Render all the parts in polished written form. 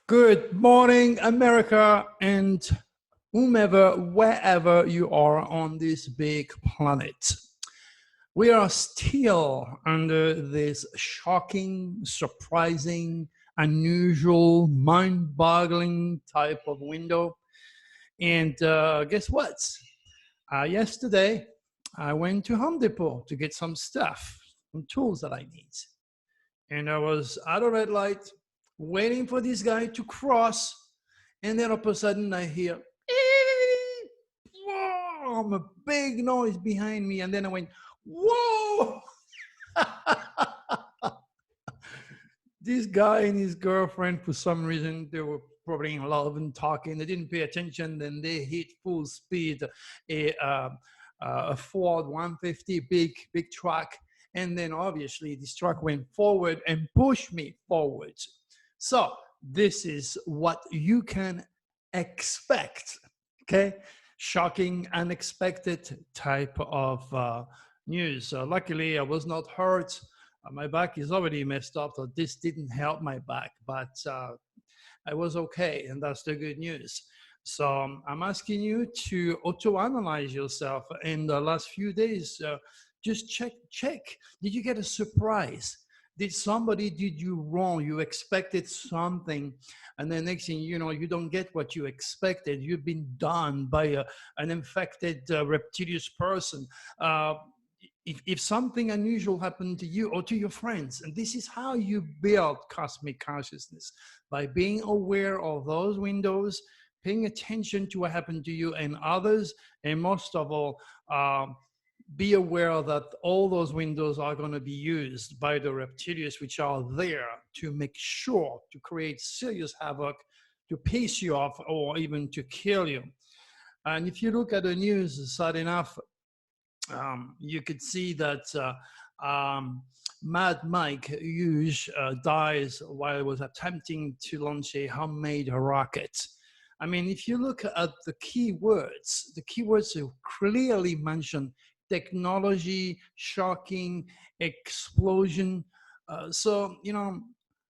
Good morning, America, and whomever, wherever you are on this big planet. We are still under this shocking, surprising, unusual, mind boggling type of window. And guess what? Yesterday, I went to Home Depot to get some stuff, some tools that I need. And I was at a red light waiting for this guy to cross. And then all of a sudden I hear a big noise behind me. And then I went, whoa! This guy and his girlfriend, for some reason, they were probably in love and talking. They didn't pay attention. Then they hit full speed a Ford 150 big truck. And then obviously this truck went forward and pushed me forward. So this is what you can expect. Okay. Shocking, unexpected type of news. Luckily, I was not hurt. My back is already messed up, so this didn't help my back, but I was okay, and that's the good news. So I'm asking you to auto-analyze yourself in the last few days. Just check. Did you get a surprise? Did somebody did you wrong? You expected something, and then next thing you know, you don't get what you expected. You've been done by an infected reptilius person. If something unusual happened to you or to your friends, and this is how you build cosmic consciousness, by being aware of those windows, paying attention to what happened to you and others, and most of all, be aware that all those windows are going to be used by the reptilians, which are there to make sure to create serious havoc, to piss you off, or even to kill you. And if you look at the news, sad enough, you could see that Mad Mike Hughes dies while he was attempting to launch a homemade rocket. I mean, if you look at the keywords clearly mention technology, shocking, explosion. So, you know,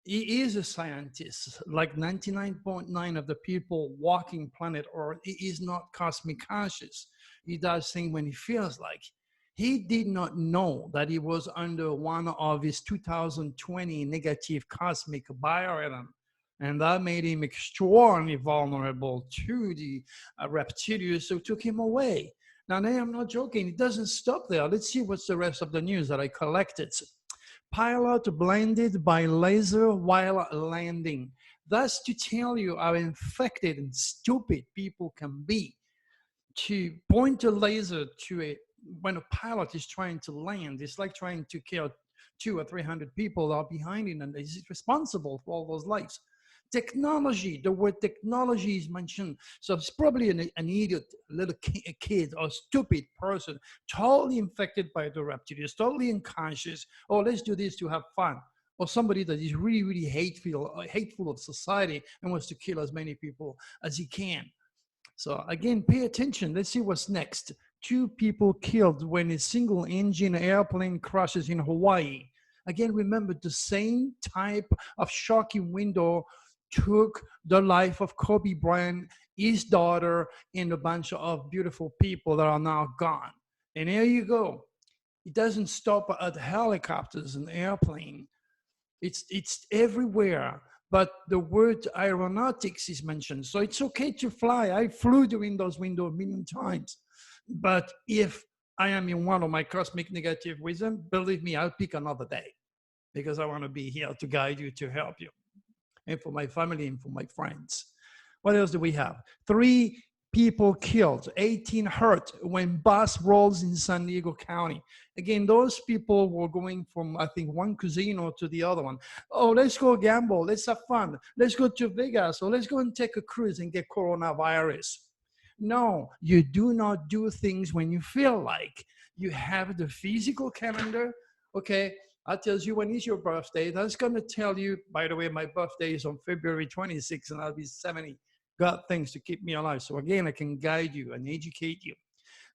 he is a scientist. Like 99.9% of the people walking planet Earth, he is not cosmic conscious. He does things when he feels like. He did not know that he was under one of his 2020 negative cosmic biorhythm. And that made him extraordinarily vulnerable to the reptilians who took him away. Now, I'm not joking. It doesn't stop there. Let's see what's the rest of the news that I collected. Pilot blinded by laser while landing. That's to tell you how infected and stupid people can be. To point a laser to when a pilot is trying to land, it's like trying to kill 200 or 300 people that are behind him, and he's responsible for all those lives. Technology, the word technology is mentioned. So it's probably an idiot, little kid or stupid person, totally infected by the reptilians, totally unconscious. Oh, let's do this to have fun. Or somebody that is really hateful of society and wants to kill as many people as he can. So again, pay attention. Let's see what's next. 2 people killed when a single engine airplane crashes in Hawaii. Again, remember the same type of shocking window took the life of Kobe Bryant, his daughter, and a bunch of beautiful people that are now gone. And here you go. It doesn't stop at helicopters and airplane. It's everywhere. But the word aeronautics is mentioned. So it's okay to fly. I flew during those windows a million times. But if I am in one of my cosmic negative wisdom, believe me, I'll pick another day because I want to be here to guide you, to help you, and for my family and for my friends. What else do we have? 3 people killed, 18 hurt when bus rolls in San Diego County. Again, those people were going from, I think, one casino to the other one. Oh, let's go gamble. Let's have fun. Let's go to Vegas, or let's go and take a cruise and get coronavirus. No, you do not do things when you feel like. You have the physical calendar. Okay, that tells you when is your birthday. That's going to tell you, by the way, my birthday is on February 26th and I'll be 70. God things to keep me alive. So again, I can guide you and educate you.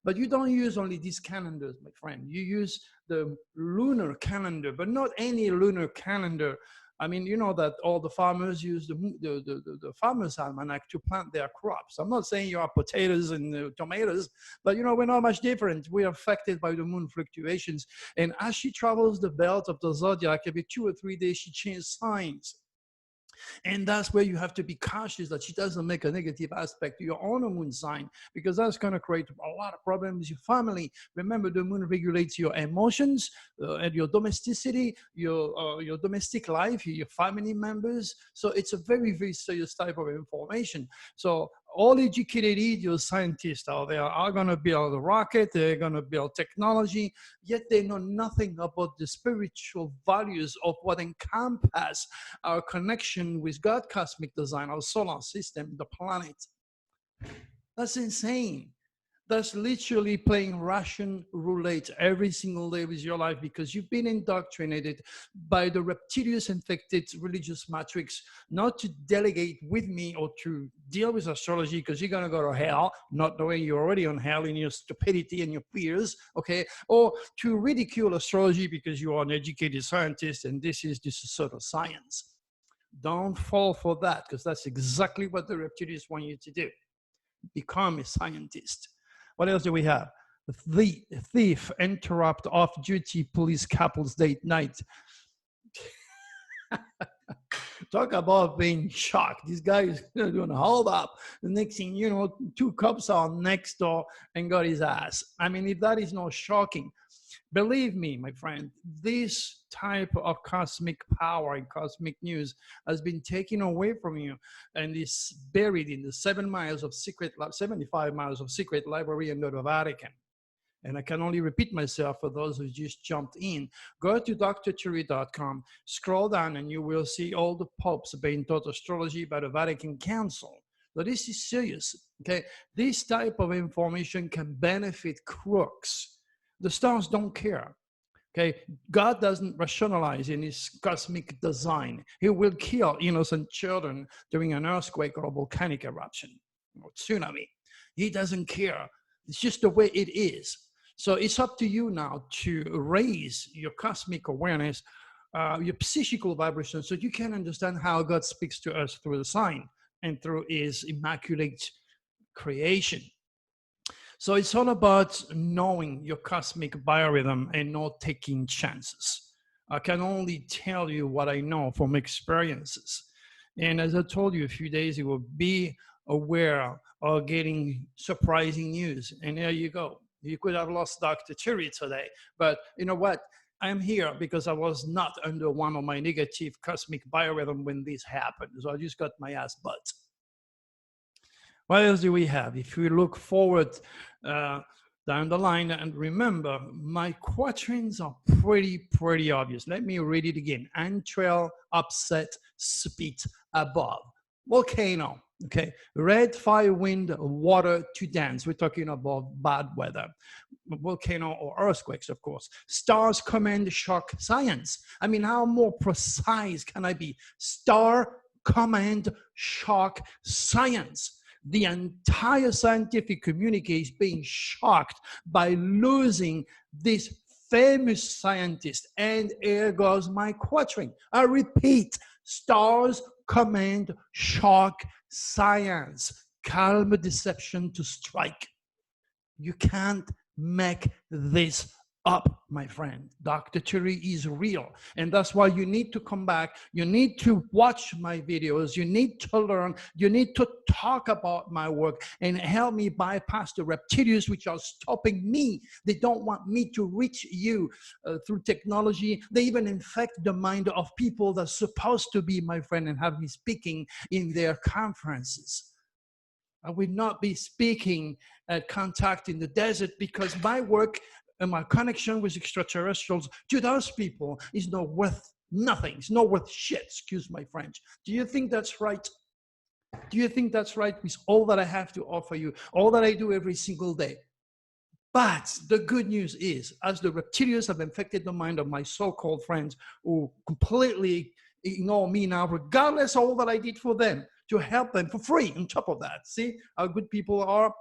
But you don't use only these calendars, my friend. You use the lunar calendar, but not any lunar calendar. I mean, you know that all the farmers use the farmer's almanac to plant their crops. I'm not saying you are potatoes and tomatoes, but you know, we're not much different. We're affected by the moon fluctuations. And as she travels the belt of the zodiac, every 2 or 3 days, she changes signs. And that's where you have to be cautious that she doesn't make a negative aspect to your own moon sign, because that's going to create a lot of problems with your family. Remember, the moon regulates your emotions and your domesticity, your domestic life, your family members. So it's a very, very serious type of information. So all educated idiots, scientists out there are going to build a rocket, they're going to build technology, yet they know nothing about the spiritual values of what encompass our connection with God, cosmic design, our solar system, the planet. That's insane. That's literally playing Russian roulette every single day with your life, because you've been indoctrinated by the reptilius infected religious matrix not to delegate with me or to deal with astrology, because you're going to go to hell, not knowing you're already on hell in your stupidity and your fears, okay? Or to ridicule astrology because you are an educated scientist and this is just a sort of science. Don't fall for that, because that's exactly what the reptilians want you to do. Become a scientist. What else do we have? The thief interrupt off-duty police couple's date night. Talk about being shocked. This guy is doing a hold up. The next thing you know, 2 cops are next door and got his ass. I mean, if that is not shocking, believe me, my friend, this type of cosmic power and cosmic news has been taken away from you and is buried in the 75 miles of secret library under the Vatican. And I can only repeat myself for those who just jumped in. Go to drthierry.com, scroll down, and you will see all the popes being taught astrology by the Vatican Council. So this is serious, okay? This type of information can benefit crooks. The stars don't care, okay? God doesn't rationalize in his cosmic design. He will kill innocent children during an earthquake or a volcanic eruption or tsunami. He doesn't care. It's just the way it is. So it's up to you now to raise your cosmic awareness, your psychical vibration, so you can understand how God speaks to us through the sign and through his immaculate creation. So it's all about knowing your cosmic biorhythm and not taking chances. I can only tell you what I know from experiences. And as I told you a few days ago, be aware of getting surprising news. And there you go. You could have lost Dr. Thierry today, but you know what? I'm here because I was not under one of my negative cosmic biorhythm when this happened. So I just got my ass butt. What else do we have? If we look forward down the line, and remember, my quatrains are pretty obvious. Let me read it again. Entrail, upset, spit, above. Volcano, okay? Red, fire, wind, water to dance. We're talking about bad weather. Volcano or earthquakes, of course. Stars, command, shock, science. I mean, how more precise can I be? Star, command, shock, science. The entire scientific community is being shocked by losing this famous scientist. And here goes my quatrain. I repeat, stars, command, shock, science. Calm deception to strike. You can't make this up, my friend. Dr. Thierry is real. And that's why you need to come back. You need to watch my videos. You need to learn. You need to talk about my work and help me bypass the reptilians which are stopping me. They don't want me to reach you through technology. They even infect the mind of people that's supposed to be my friend and have me speaking in their conferences. I will not be speaking at Contact in the Desert, because my work and my connection with extraterrestrials to those people is not worth nothing. It's not worth shit, excuse my French. Do you think that's right? Do you think that's right with all that I have to offer you, all that I do every single day? But the good news is, as the reptilians have infected the mind of my so-called friends who completely ignore me now, regardless of all that I did for them, to help them for free on top of that. See how good people are?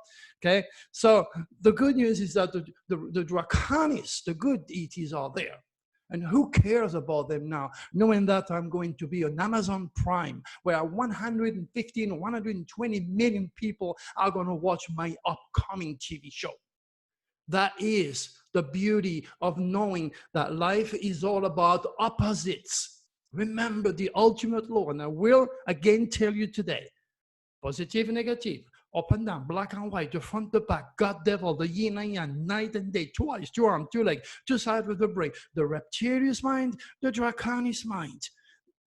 Okay, so the good news is that the draconis, the good deities are there. And who cares about them now, knowing that I'm going to be on Amazon Prime, where 115, 120 million people are going to watch my upcoming TV show. That is the beauty of knowing that life is all about opposites. Remember the ultimate law, and I will again tell you today, positive, negative, up and down, black and white, the front, the back, God, devil, the yin and yang, night and day, twice, two arms, two legs, two sides of the brain, the reptilius mind, the draconis mind.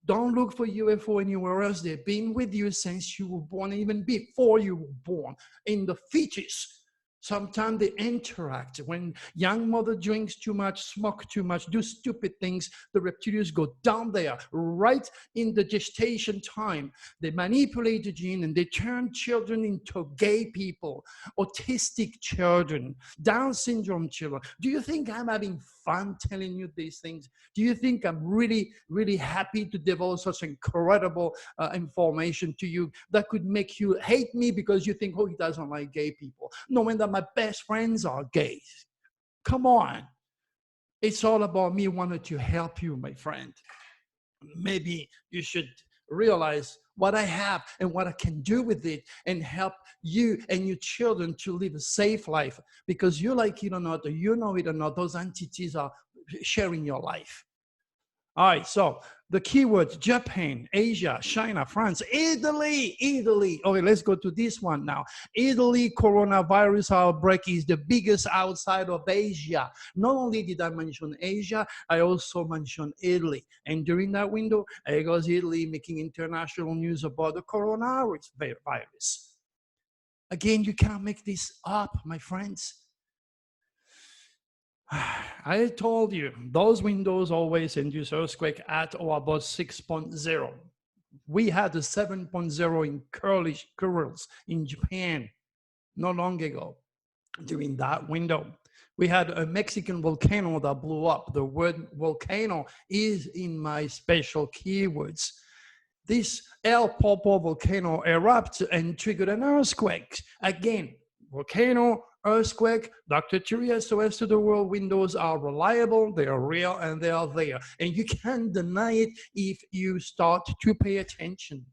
Don't look for UFO anywhere else. They've been with you since you were born, even before you were born, in the fetus. Sometimes they interact. When young mother drinks too much, smoke too much, do stupid things, the reptilians go down there right in the gestation time. They manipulate the gene and they turn children into gay people, autistic children, Down syndrome children. Do you think I'm having fun telling you these things? Do you think I'm really, really happy to develop such incredible information to you that could make you hate me because you think, oh, he doesn't like gay people, knowing that my best friends are gays? Come on. It's all about me wanting to help you, my friend. Maybe you should realize what I have and what I can do with it and help you and your children to live a safe life, because you like it or not, or you know it or not, those entities are sharing your life. All right, so the keywords: Japan, Asia, China, France, Italy. Okay, let's go to this one now. Italy coronavirus outbreak is the biggest outside of Asia. Not only did I mention Asia, I also mentioned Italy. And during that window, there goes Italy making international news about the coronavirus virus. Again, you can't make this up, my friends. I told you, those windows always induce earthquake at or above 6.0. We had a 7.0 in Kurils in Japan not long ago. During that window, we had a Mexican volcano that blew up. The word volcano is in my special keywords. This El Popo volcano erupted and triggered an earthquake. Again, volcano, earthquake, Dr. Turi SOS to the world windows are reliable, they are real, and they are there. And you can't deny it if you start to pay attention.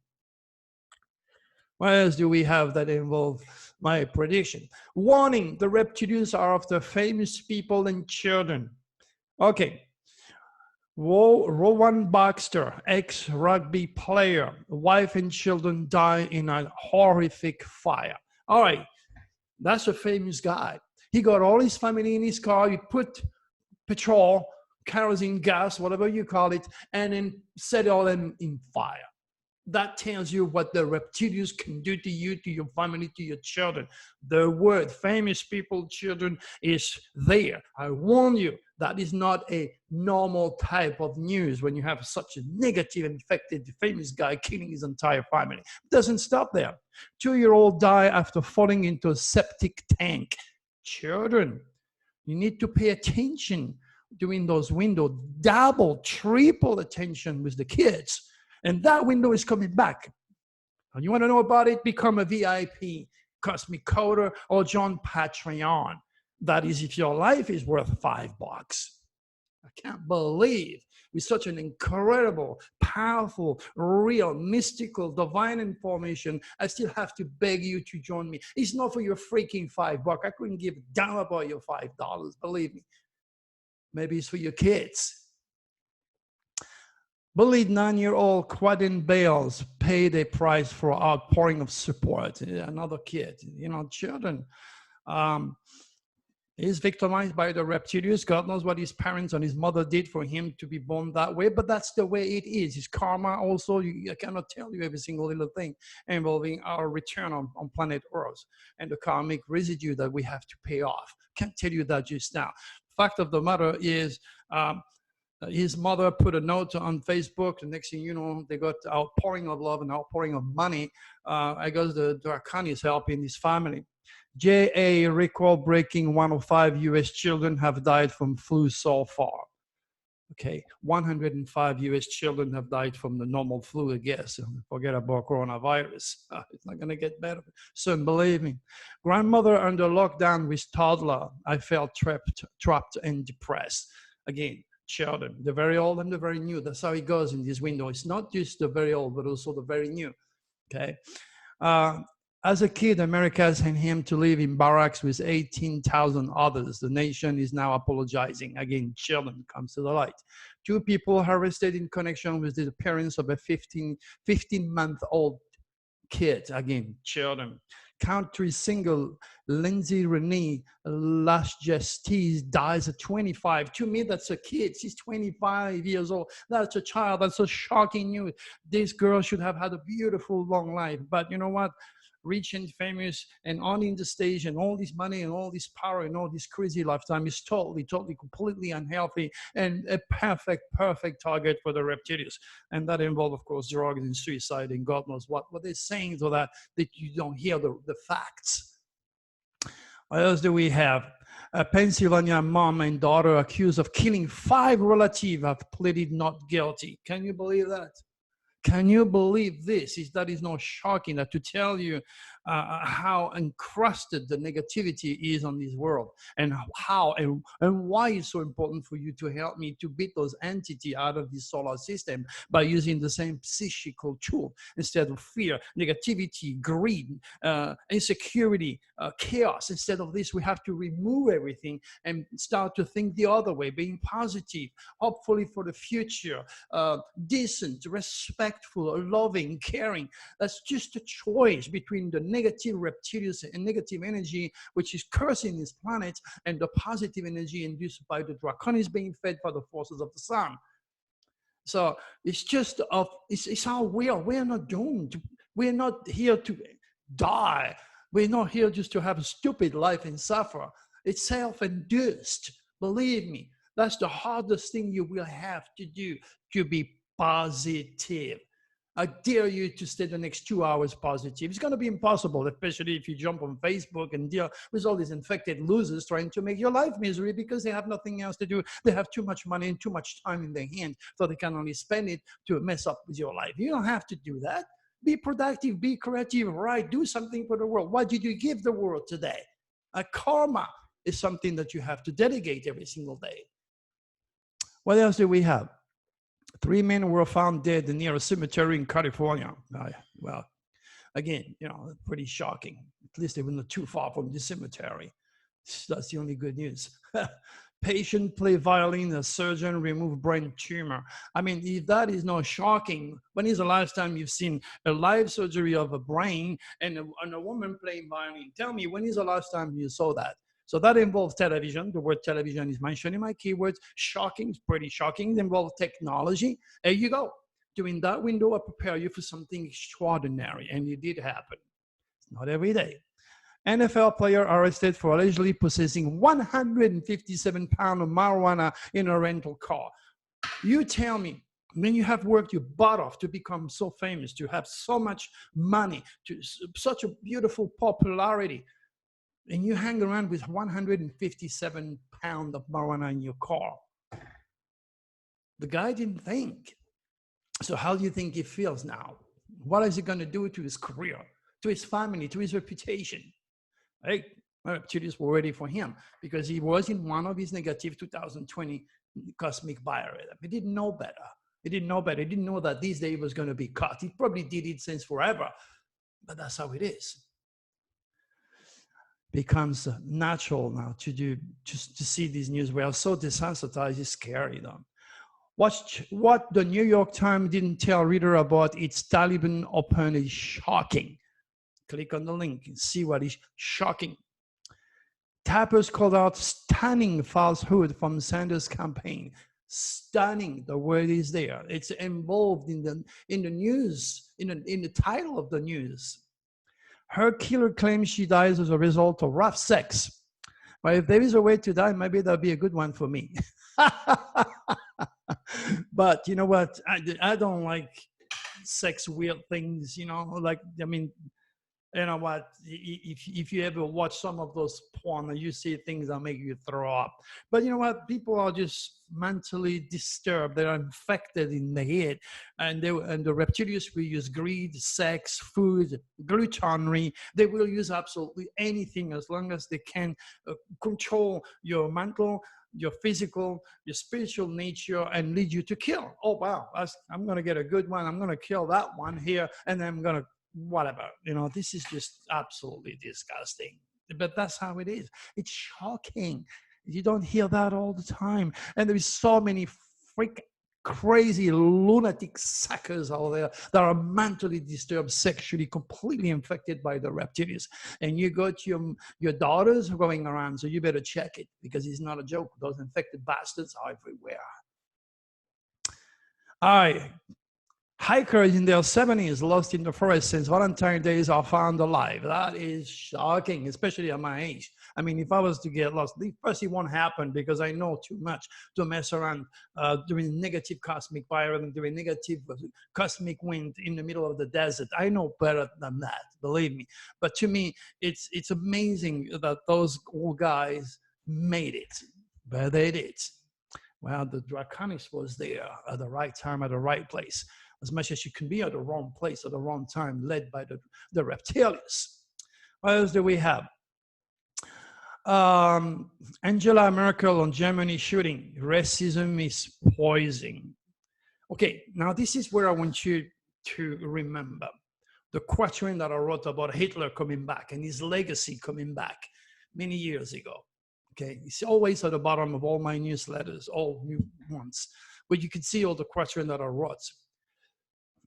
What else do we have that involve my prediction? Warning, the reptilians are after famous people and children. Okay. Rowan Baxter, ex-rugby player, wife and children die in a horrific fire. All right. That's a famous guy. He got all his family in his car. He put petrol, kerosene, gas, whatever you call it, and then set all them in fire. That tells you what the reptilians can do to you, to your family, to your children. The word famous people, children is there. I warn you, that is not a normal type of news when you have such a negative, infected, famous guy killing his entire family. It doesn't stop there. 2-year-old die after falling into a septic tank. Children, you need to pay attention during those windows. Double, triple attention with the kids. And that window is coming back. And you want to know about it? Become a VIP, Cosmic Coder, or join Patreon. That is if your life is worth $5. I can't believe with such an incredible, powerful, real, mystical, divine information, I still have to beg you to join me. It's not for your freaking $5. I couldn't give a damn about your $5, believe me. Maybe it's for your kids. Bullied 9-year-old Quadin Bales paid a price for outpouring of support. Another kid, children. He's victimized by the reptilians. God knows what his parents and his mother did for him to be born that way, but that's the way it is. His karma also, I cannot tell you every single little thing involving our return on planet Earth and the karmic residue that we have to pay off. Can't tell you that just now. Fact of the matter is, his mother put a note on Facebook. The next thing you know, they got outpouring of love and outpouring of money. I guess the Dracan is helping his family. JA record-breaking 105 U.S. children have died from flu so far. Okay, 105 U.S. children have died from the normal flu, I guess. Forget about coronavirus. It's not going to get better soon, believe me. Grandmother under lockdown with toddler. I felt trapped and depressed. Again, children, the very old and the very new. That's how it goes in this window. It's not just the very old, but also the very new. Okay. As a kid, America sent him to live in barracks with 18,000 others. The nation is now apologizing. Again, children comes to the light. 2 people arrested in connection with the appearance of a 15-month-old kid. Again, children. Country single Lindsay Renee Lasgestis dies at 25. To me, that's a kid. She's 25 years old. That's a child. That's a shocking news. This girl should have had a beautiful, long life. But you know what? Rich and famous and on in the stage and all this money and all this power and all this crazy lifetime is totally, completely unhealthy and a perfect target for the reptilius. And that involves, of course, drugs and suicide and God knows what they're saying so that you don't hear the facts. What else do we have? A Pennsylvania mom and daughter accused of killing 5 relatives have pleaded not guilty. Can you believe that? Can you believe this? That is not shocking to tell you how encrusted the negativity is on this world and how and why it's so important for you to help me to beat those entities out of the solar system by using the same psychical tool instead of fear, negativity, greed, insecurity, chaos. Instead of this, we have to remove everything and start to think the other way, being positive, hopefully for the future, decent, respectful, loving, caring. That's just a choice between the negative reptilius and negative energy, which is cursing this planet, and the positive energy induced by the draconis being fed by the forces of the sun. So it's just it's our will. We're not doomed. We're not here to die. We're not here just to have a stupid life and suffer. It's self-induced. Believe me, that's the hardest thing you will have to do, to be positive. I dare you to stay the next 2 hours positive. It's going to be impossible, especially if you jump on Facebook and deal with all these infected losers trying to make your life misery because they have nothing else to do. They have too much money and too much time in their hand, so they can only spend it to mess up with your life. You don't have to do that. Be productive, be creative, right? Do something for the world. What did you give the world today? A karma is something that you have to dedicate every single day. What else do we have? 3 men were found dead near a cemetery in California. Well, again, pretty shocking. At least they were not too far from the cemetery. That's the only good news. Patient play violin, a surgeon remove brain tumor. I mean, if that is not shocking, when is the last time you've seen a live surgery of a brain and a woman playing violin? Tell me, when is the last time you saw that? So that involves television. The word television is mentioned in my keywords. Shocking, pretty shocking. It involves technology. There you go. During that window, I prepare you for something extraordinary, and it did happen. It's not every day. NFL player arrested for allegedly possessing 157 pounds of marijuana in a rental car. You tell me, when you have worked your butt off to become so famous, to have so much money, to such a beautiful popularity, and you hang around with 157 pounds of marijuana in your car. The guy didn't think. So how do you think he feels now? What is he going to do to his career, to his family, to his reputation? Right? Reptilians were ready for him because he was in one of his negative 2020 cosmic biorhythm. He didn't know better. He didn't know better. He didn't know that this day was going to be cut. He probably did it since forever, but that's how it is. Becomes natural now to do, just to see these news. We are so desensitized, it's scary though. Watch what the New York Times didn't tell reader about its Taliban open is shocking. Click on the link and see what is shocking. Tappers called out stunning falsehood from Sanders' campaign. Stunning, the word is there. It's involved in the news, in the title of the news. Her killer claims she dies as a result of rough sex. Well, if there is a way to die, maybe that'll be a good one for me. But you know what? I don't like sex weird things, like, I mean, you know what, if you ever watch some of those porn, you see things that make you throw up. But you know what, people are just mentally disturbed. They're infected in the head, and the reptilians will use greed, sex, food, gluttony. They will use absolutely anything as long as they can control your mental, your physical, your spiritual nature and lead you to kill. Oh, wow, I'm going to get a good one. I'm going to kill that one here, and then I'm going to whatever. You know, this is just absolutely disgusting. But that's how it is. It's shocking. You don't hear that all the time. And there is so many freak crazy lunatic suckers out there that are mentally disturbed, sexually completely infected by the reptilius. And you got your daughters going around, so you better check it, because it's not a joke. Those infected bastards are everywhere. All right. Hikers in their 70s lost in the forest since Valentine's Day are found alive. That is shocking, especially at my age. I mean, if I was to get lost, first it won't happen because I know too much to mess around during negative cosmic fire and during negative cosmic wind in the middle of the desert. I know better than that, believe me. But to me, it's amazing that those old guys made it, but they did. Well, the Draconis was there at the right time, at the right place. As much as you can be at the wrong place at the wrong time, led by the reptilius. What else do we have? Angela Merkel on Germany shooting. Racism is poison. Okay, now this is where I want you to remember the quatrain that I wrote about Hitler coming back and his legacy coming back many years ago. Okay, it's always at the bottom of all my newsletters, all new ones, but you can see all the quatrain that I wrote.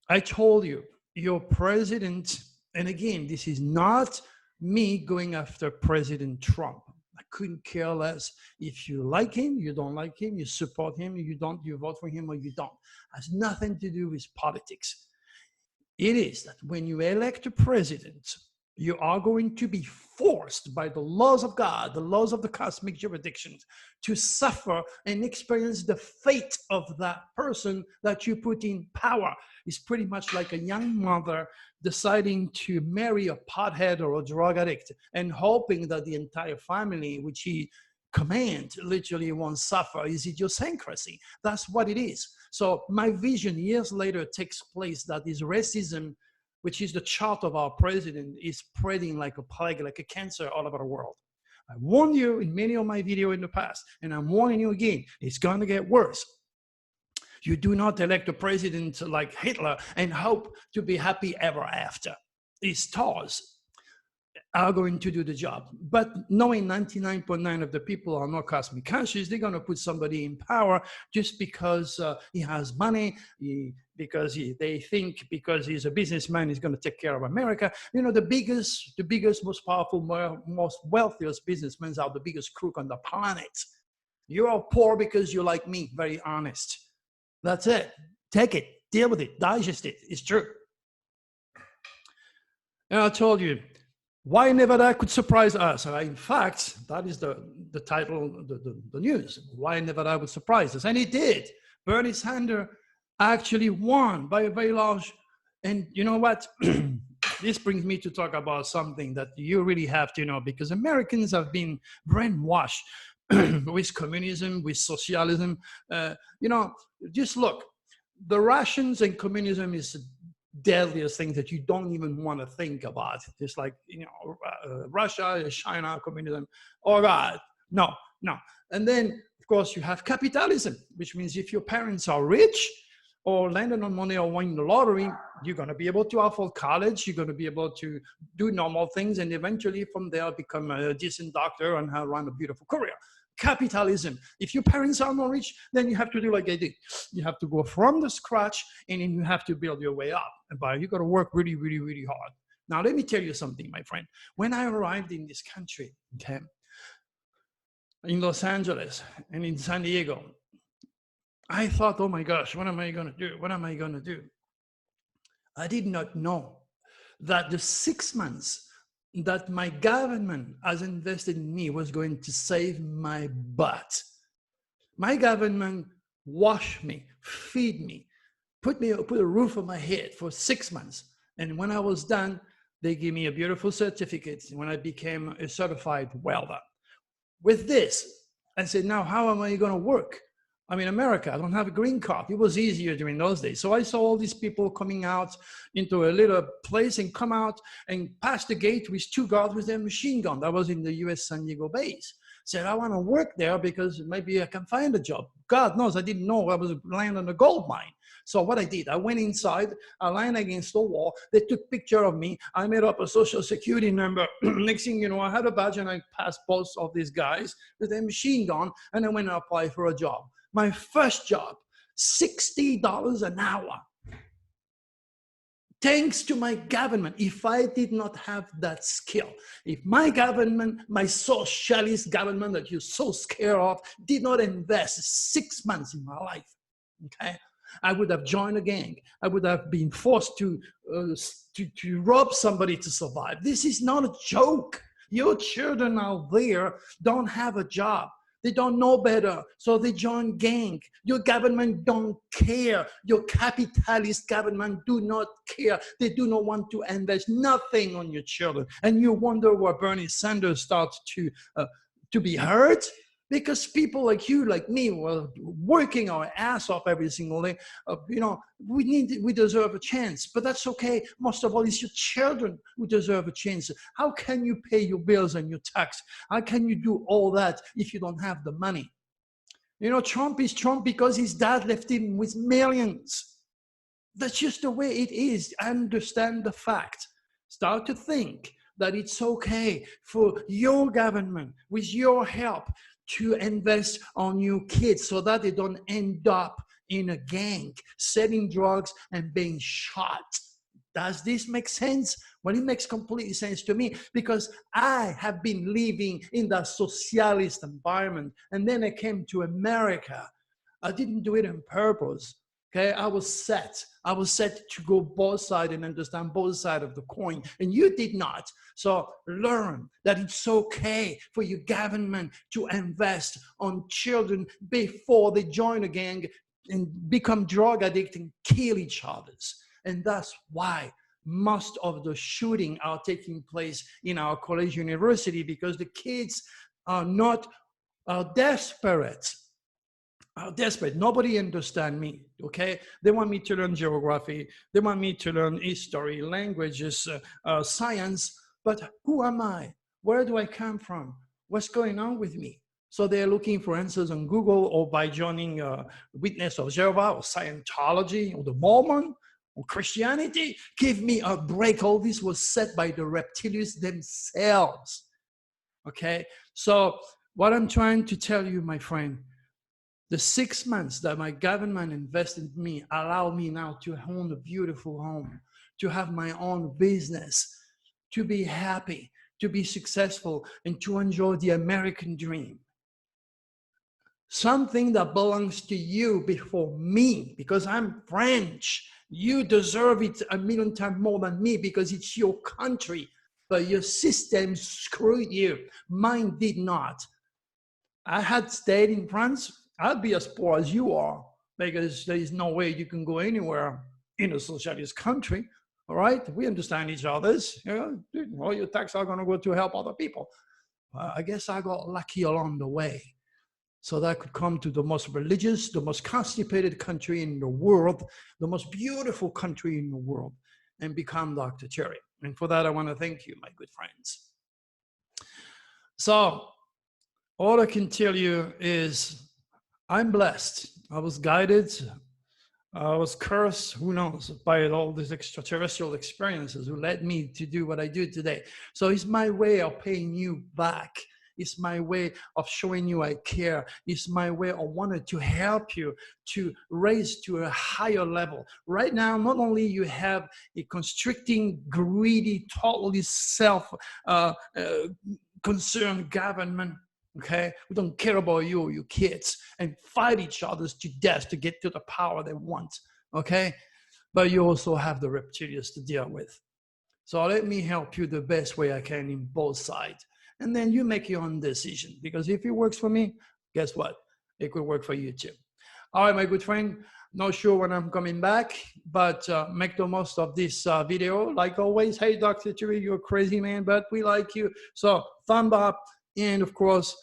I told you, your president, and again, this is not me going after President Trump. I couldn't care less. If you like him, you don't like him, you support him, you don't, you vote for him or you don't. It has nothing to do with politics. It is that when you elect a president, you are going to be forced by the laws of God, the laws of the cosmic jurisdictions, to suffer and experience the fate of that person that you put in power. It's pretty much like a young mother deciding to marry a pothead or a drug addict and hoping that the entire family, which he commands, literally won't suffer. Is idiosyncrasy. That's what it is. So my vision years later takes place that this racism, which is the chart of our president, is spreading like a plague, like a cancer all over the world. I warned you in many of my videos in the past, and I'm warning you again, it's going to get worse. You do not elect a president like Hitler and hope to be happy ever after. His stars are going to do the job. But knowing 99.9% of the people are not cosmic conscious, they're going to put somebody in power just because he has money, because they think because he's a businessman, he's going to take care of America. You know, the biggest, most powerful, most wealthiest businessmen are the biggest crook on the planet. You are poor because you like me, very honest. That's it. Take it, deal with it, digest it. It's true. And I told you, why Nevada could surprise us. In fact, that is the title, the news. Why Nevada would surprise us. And it did. Bernie Sanders actually won by a very large, and you know what? This brings me to talk about something that you really have to know, because Americans have been brainwashed with communism, with socialism. You know, just look, the Russians and communism is deadliest things that you don't even want to think about. Just like, you know, Russia, China, communism. Oh God, no. And then, of course, you have capitalism, which means if your parents are rich or landed on money or win the lottery, you're going to be able to afford college. You're going to be able to do normal things, and eventually from there become a decent doctor and run a beautiful career. Capitalism. If your parents are not rich, then you have to do like I did. You have to go from the scratch, and then you have to build your way up. But you got to work really, really, really hard. Now, let me tell you something, my friend. When I arrived in this country, okay, in Los Angeles and in San Diego, I thought, oh my gosh, what am I going to do? What am I going to do? I did not know that the 6 months that my government has invested in me was going to save my butt. My government washed me, feed me, put a roof on my head for 6 months. And when I was done, they gave me a beautiful certificate when I became a certified welder. With this, I said, now how am I going to work? I'm in America, I don't have a green card. It was easier during those days. So I saw all these people coming out into a little place and come out and pass the gate with 2 guards with their machine gun. That was in the US San Diego base. Said, I want to work there because maybe I can find a job. God knows I didn't know I was landing on a gold mine. So what I did, I went inside, I lined against the wall. They took picture of me. I made up a social security number. Next thing you know, I had a badge and I passed both of these guys with a machine gun, and I went and applied for a job. My first job, $60 an hour. Thanks to my government. If I did not have that skill, if my government, my socialist government that you're so scared of, did not invest 6 months in my life, okay, I would have joined a gang. I would have been forced to rob somebody to survive. This is not a joke. Your children out there don't have a job. They don't know better, so they join gang. Your government don't care. Your capitalist government do not care. They do not want to invest nothing on your children. And you wonder why Bernie Sanders starts to be hurt? Because people like you, like me, were working our ass off every single day. We deserve a chance, but that's okay. Most of all, it's your children who deserve a chance. How can you pay your bills and your tax? How can you do all that if you don't have the money? You know, Trump is Trump because his dad left him with millions. That's just the way it is. Understand the fact. Start to think that it's okay for your government, with your help, to invest on your kids so that they don't end up in a gang, selling drugs and being shot. Does this make sense? Well, it makes complete sense to me because I have been living in that socialist environment, and then I came to America. I didn't do it on purpose. Okay, I was set to go both sides and understand both sides of the coin, and you did not. So learn that it's okay for your government to invest on children before they join a gang and become drug addicts and kill each other. And that's why most of the shooting are taking place in our college university, because the kids are desperate. Nobody understands me, okay? They want me to learn geography. They want me to learn history, languages, science. But who am I? Where do I come from? What's going on with me? So they're looking for answers on Google or by joining Witness of Jehovah or Scientology or the Mormon or Christianity. Give me a break. All this was set by the reptilians themselves, okay? So what I'm trying to tell you, my friend, the 6 months that my government invested in me allow me now to own a beautiful home, to have my own business, to be happy, to be successful, and to enjoy the American dream. Something that belongs to you before me, because I'm French. You deserve it a million times more than me because it's your country, but your system screwed you. Mine did not. I had stayed in France, I'd be as poor as you are, because there is no way you can go anywhere in a socialist country. All right, we understand each other's. You know, all your taxes are going to go to help other people. I guess I got lucky along the way, so that I could come to the most religious, the most constipated country in the world, the most beautiful country in the world, and become Dr. Cherry. And for that, I want to thank you, my good friends. So all I can tell you is I'm blessed. I was guided. I was cursed, who knows, by all these extraterrestrial experiences who led me to do what I do today. So it's my way of paying you back. It's my way of showing you I care. It's my way of wanting to help you to raise to a higher level. Right now, not only you have a constricting, greedy, totally self-concerned government, okay, we don't care about you or your kids and fight each other to death to get to the power they want, okay? But you also have the reptilians to deal with. So let me help you the best way I can in both sides. And then you make your own decision, because if it works for me, guess what? It could work for you too. All right, my good friend, not sure when I'm coming back, but make the most of this video. Like always, hey, Dr. Turi, you're a crazy man, but we like you. So thumb up, and of course,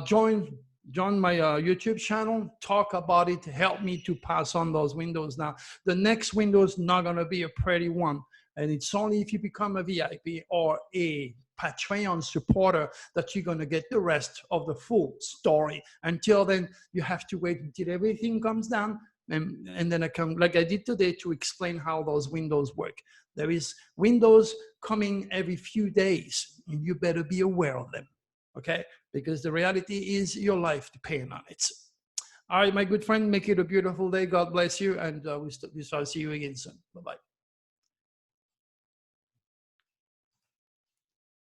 join my YouTube channel, talk about it, help me to pass on those windows. Now, the next window is not going to be a pretty one. And it's only if you become a VIP or a Patreon supporter that you're going to get the rest of the full story. Until then, you have to wait until everything comes down. And then I come, like I did today, to explain how those windows work. There is windows coming every few days, and you better be aware of them, okay? Because the reality is your life depends on it. All right, my good friend, make it a beautiful day. God bless you, and we shall see you again soon. Bye-bye.